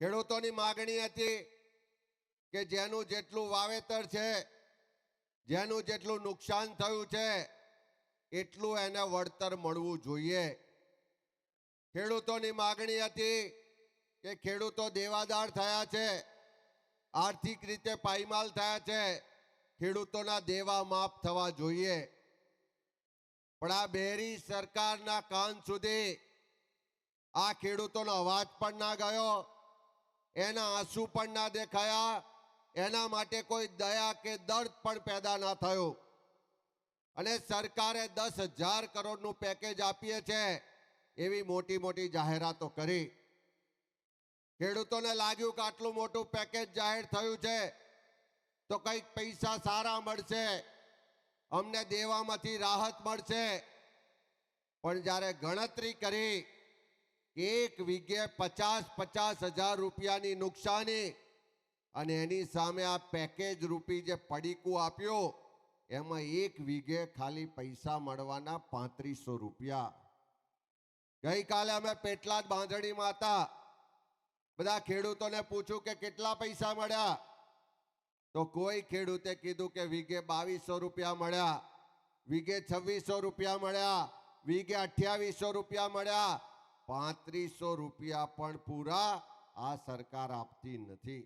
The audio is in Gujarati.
ખેડૂતોની માગણી હતી કે જેનું જેટલું વાવેતર છે, જેનું જેટલું નુકસાન થયું છે એટલું એને વળતર મળવું જોઈએ। ખેડૂતોની માગણી હતી કે ખેડૂતો દેવાદાર થયા છે, આર્થિક રીતે પાયમાલ થયા છે, ખેડૂતોના દેવા માફ થવા જોઈએ। પણ આ બેરી સરકારના કાન સુધી આ ખેડૂતોનો અવાજ પણ ના ગયો, એના આંસુ પણ ના દેખાયા, એના માટે કોઈ દયા કે દર્દ પણ પેદા ના થયો। અને સરકારે 10,000 કરોડનું પેકેજ આપીએ છે એવી મોટી મોટી જાહેરાતો કરી। ખેડૂતોને લાગ્યું કે આટલું મોટું પેકેજ જાહેર થયું છે તો કંઈક પૈસા સારા મળશે, અમને દેવામાંથી રાહત મળશે। પણ જ્યારે ગણતરી કરી એક વીઘે 50,000 રૂપિયાની નુકસાની અને એની સામે આ પેકેજ રૂપી જે પડીકું આપ્યું એમાં એક વીઘે ખાલી પૈસા મળવાના 3500 રૂપિયા। ગઈકાલે અમે પેટલાદ બાંધણીમાં હતા, બધા ખેડૂતોને પૂછ્યું કે કેટલા પૈસા મળ્યા, તો કોઈ ખેડૂતે કીધું કે વીઘે 2200 રૂપિયા મળ્યા, વીઘે 2600 રૂપિયા મળ્યા, વીઘે 2800 રૂપિયા મળ્યા। 3500 રૂપિયા પણ પૂરા આ સરકાર આપતી નથી।